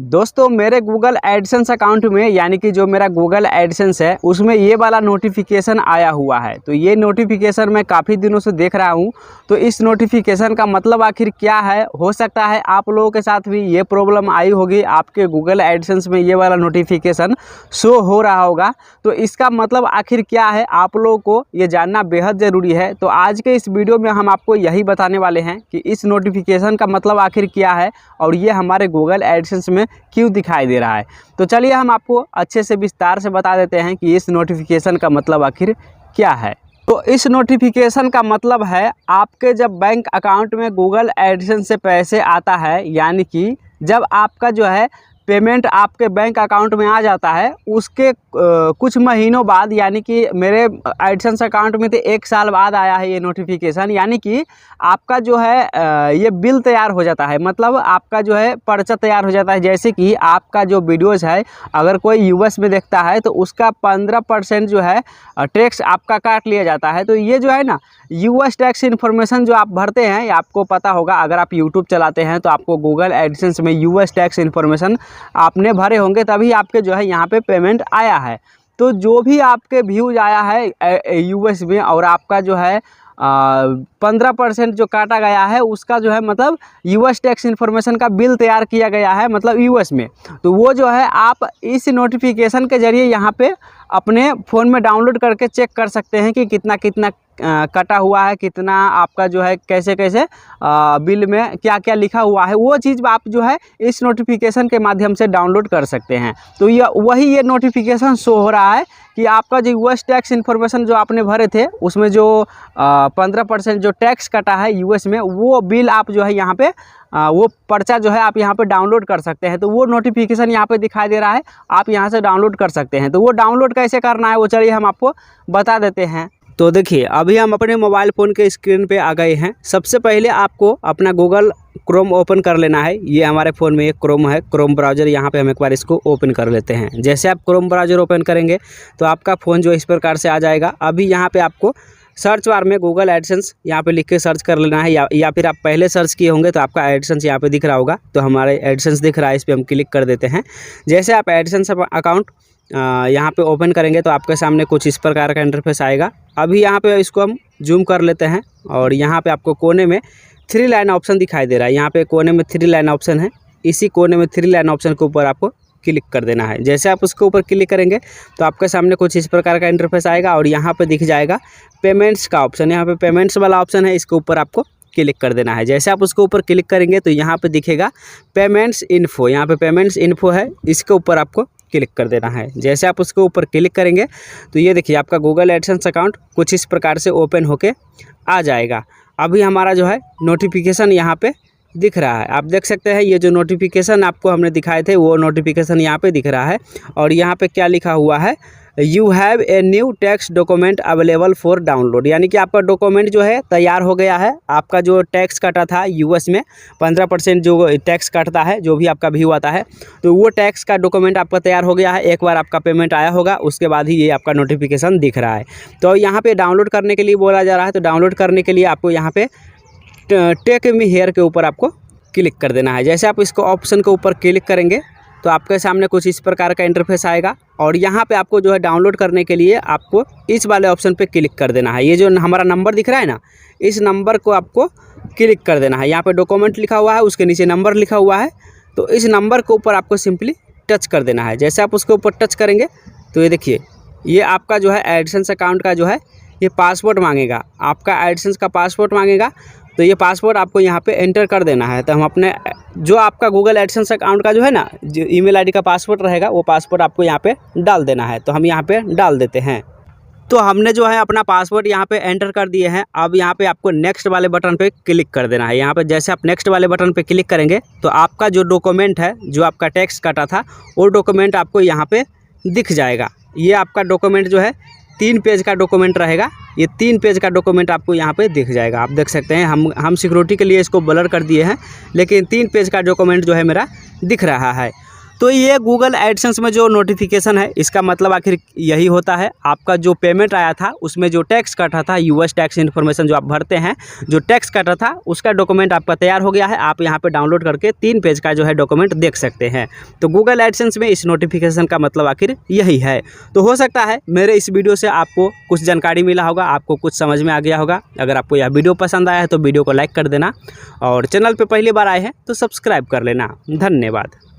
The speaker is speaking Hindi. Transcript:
दोस्तों मेरे गूगल एडसेंस अकाउंट में यानी कि जो मेरा गूगल एडसेंस है उसमें ये वाला नोटिफिकेशन आया हुआ है। तो ये नोटिफिकेशन मैं काफ़ी दिनों से देख रहा हूँ। तो इस नोटिफिकेशन का मतलब आखिर क्या है, हो सकता है आप लोगों के साथ भी ये प्रॉब्लम आई होगी, आपके गूगल एडसेंस में ये वाला नोटिफिकेशन शो हो रहा होगा। तो इसका मतलब आखिर क्या है आप लोगों को ये जानना बेहद ज़रूरी है। तो आज के इस वीडियो में हम आपको यही बताने वाले हैं कि इस नोटिफिकेशन का मतलब आखिर क्या है और ये हमारे गूगल एडसेंस में क्यों दिखाई दे रहा है। तो चलिए हम आपको अच्छे से विस्तार से बता देते हैं कि इस नोटिफिकेशन का मतलब आखिर क्या है। तो इस नोटिफिकेशन का मतलब है आपके जब बैंक अकाउंट में गूगल एडसेंस से पैसे आता है, यानी कि जब आपका जो है पेमेंट आपके बैंक अकाउंट में आ जाता है उसके कुछ महीनों बाद, यानी कि मेरे एडसेंस अकाउंट में तो 1 साल बाद आया है ये नोटिफिकेशन। यानी कि आपका जो है ये बिल तैयार हो जाता है, मतलब आपका जो है पर्चा तैयार हो जाता है। जैसे कि आपका जो वीडियोज़ है अगर कोई यूएस में देखता है तो उसका 15% जो है टैक्स आपका काट लिया जाता है। तो ये जो है ना यूएस टैक्स इन्फॉर्मेशन जो आप भरते हैं, आपको पता होगा, अगर आप यूट्यूब चलाते हैं तो आपको गूगल एडसेंस में यूएस टैक्स इन्फॉर्मेशन आपने भरे होंगे, तभी आपके जो है यहाँ पे पेमेंट आया है। तो जो भी आपके व्यूज आया है यूएस में और आपका जो है 15% जो काटा गया है उसका जो है मतलब यूएस टैक्स इन्फॉर्मेशन का बिल तैयार किया गया है, मतलब यूएस में। तो वो जो है आप इस नोटिफिकेशन के ज़रिए यहाँ पे अपने फ़ोन में डाउनलोड करके चेक कर सकते हैं कि कितना कितना कटा हुआ है, कितना आपका जो है कैसे कैसे बिल में क्या क्या लिखा हुआ है, वो चीज़ आप जो है इस नोटिफिकेशन के माध्यम से डाउनलोड कर सकते हैं। तो ये नोटिफिकेशन शो हो रहा है कि आपका जो यूएस टैक्स इन्फॉर्मेशन जो आपने भरे थे उसमें जो 15% जो टैक्स कटा है यूएस में, वो बिल आप जो है यहाँ पे वो पर्चा जो है आप यहाँ पे डाउनलोड कर सकते हैं। तो वो नोटिफिकेशन यहाँ पे दिखाई दे रहा है, आप यहाँ से डाउनलोड कर सकते हैं। तो वो डाउनलोड कैसे करना है वो चलिए हम आपको बता देते हैं। तो देखिए अभी हम अपने मोबाइल फ़ोन के स्क्रीन पे आ गए हैं। सबसे पहले आपको अपना गूगल क्रोम ओपन कर लेना है। ये हमारे फ़ोन में एक क्रोम है, क्रोम ब्राउज़र। यहाँ पे हम एक बार इसको ओपन कर लेते हैं। जैसे आप क्रोम ब्राउज़र ओपन करेंगे तो आपका फ़ोन जो इस प्रकार से आ जाएगा। अभी यहाँ पे आपको सर्च बार में गूगल एडसेंस यहाँ पे लिख के सर्च कर लेना है, या फिर आप पहले सर्च किए होंगे तो आपका एडसेंस यहाँ पे दिख रहा होगा। तो हमारे एडसेंस दिख रहा है, इस पर हम क्लिक कर देते हैं। जैसे आप एडसेंस अकाउंट यहाँ पे ओपन करेंगे तो आपके सामने कुछ इस प्रकार का इंटरफेस आएगा। अभी यहाँ पे इसको हम जूम कर लेते हैं और यहाँ पे आपको कोने में 3 लाइन ऑप्शन दिखाई दे रहा है। यहाँ पे कोने में 3 लाइन ऑप्शन है, इसी कोने में 3 लाइन ऑप्शन के ऊपर आपको क्लिक कर देना है। जैसे आप उसके ऊपर क्लिक करेंगे तो आपके सामने कुछ इस प्रकार का इंटरफेस आएगा और यहाँ पे दिख जाएगा पेमेंट्स का ऑप्शन। यहाँ पे पेमेंट्स वाला ऑप्शन है, इसके ऊपर आपको क्लिक कर देना है। जैसे आप उसके ऊपर क्लिक करेंगे तो यहाँ पे दिखेगा पेमेंट्स इन्फो। यहाँ पे पेमेंट्स इन्फो है, इसके ऊपर आपको क्लिक कर देना है। जैसे आप उसके ऊपर क्लिक करेंगे तो ये देखिए आपका गूगल एडसेंस अकाउंट कुछ इस प्रकार से ओपन होके आ जाएगा। अभी हमारा जो है नोटिफिकेशन यहाँ पे दिख रहा है, आप देख सकते हैं। ये जो नोटिफिकेशन आपको हमने दिखाए थे वो नोटिफिकेशन यहाँ पे दिख रहा है और यहाँ पे क्या लिखा हुआ है, you have a new tax document available for download. यानी कि आपका डॉक्यूमेंट जो है तैयार हो गया है। आपका जो टैक्स कटा था यूएस में 15% जो टैक्स कटता है, जो भी आपका व्यू आता है, तो वो टैक्स का डॉक्यूमेंट आपका तैयार हो गया है। एक बार आपका पेमेंट आया होगा उसके बाद ही ये आपका नोटिफिकेशन दिख रहा है। तो यहाँ पर डाउनलोड करने के लिए बोला जा रहा है। तो डाउनलोड करने के लिए आपको यहाँ पे टेक मी हेयर के ऊपर आपको क्लिक कर देना है। जैसे आप इसको ऑप्शन के ऊपर क्लिक करेंगे तो आपके सामने कुछ इस प्रकार का इंटरफेस आएगा और यहाँ पे आपको जो है डाउनलोड करने के लिए आपको इस वाले ऑप्शन पे क्लिक कर देना है। ये जो हमारा नंबर दिख रहा है ना, इस नंबर को आपको क्लिक कर देना है। यहाँ पे डॉक्यूमेंट लिखा हुआ है, उसके नीचे नंबर लिखा हुआ है, तो इस नंबर के ऊपर आपको सिंपली टच कर देना है। जैसे आप उसके ऊपर टच करेंगे तो ये देखिए ये आपका जो है एडसेंस अकाउंट का जो है ये पासवर्ड मांगेगा, आपका एडसेंस का पासवर्ड मांगेगा। तो ये पासवर्ड आपको यहाँ पे एंटर कर देना है। तो हम अपने जो आपका गूगल एडसेंस अकाउंट का जो है ना जो ईमेल आईडी का पासवर्ड रहेगा वो पासवर्ड आपको यहाँ पे डाल देना है। तो हम यहाँ पे डाल देते हैं। तो हमने जो है अपना पासवर्ड यहाँ पे एंटर कर दिए हैं। अब यहाँ पे आपको नेक्स्ट वाले बटन पे क्लिक कर देना है। यहाँ पे जैसे आप नेक्स्ट वाले बटन पे क्लिक करेंगे तो आपका जो डॉक्यूमेंट है, जो आपका टैक्स कटा था, वो डॉक्यूमेंट आपको यहाँ पे दिख जाएगा। ये आपका डॉक्यूमेंट जो है 3 पेज का डॉक्यूमेंट रहेगा। ये 3 पेज का डॉक्यूमेंट आपको यहाँ पे दिख जाएगा। आप देख सकते हैं हम सिक्योरिटी के लिए इसको ब्लर कर दिए हैं, लेकिन 3 पेज का डॉक्यूमेंट जो है मेरा दिख रहा है। तो ये गूगल एडसेंस में जो नोटिफिकेशन है इसका मतलब आखिर यही होता है, आपका जो पेमेंट आया था उसमें जो टैक्स कटा था, यूएस टैक्स इन्फॉर्मेशन जो आप भरते हैं, जो टैक्स कटा था उसका डॉक्यूमेंट आपका तैयार हो गया है। आप यहाँ पे डाउनलोड करके 3 पेज का जो है डॉक्यूमेंट देख सकते हैं। तो गूगल एडसेंस में इस नोटिफिकेशन का मतलब आखिर यही है। तो हो सकता है मेरे इस वीडियो से आपको कुछ जानकारी मिला होगा, आपको कुछ समझ में आ गया होगा। अगर आपको यह वीडियो पसंद आया है तो वीडियो को लाइक कर देना और चैनल पे पहली बार आए हैं तो सब्सक्राइब कर लेना। धन्यवाद।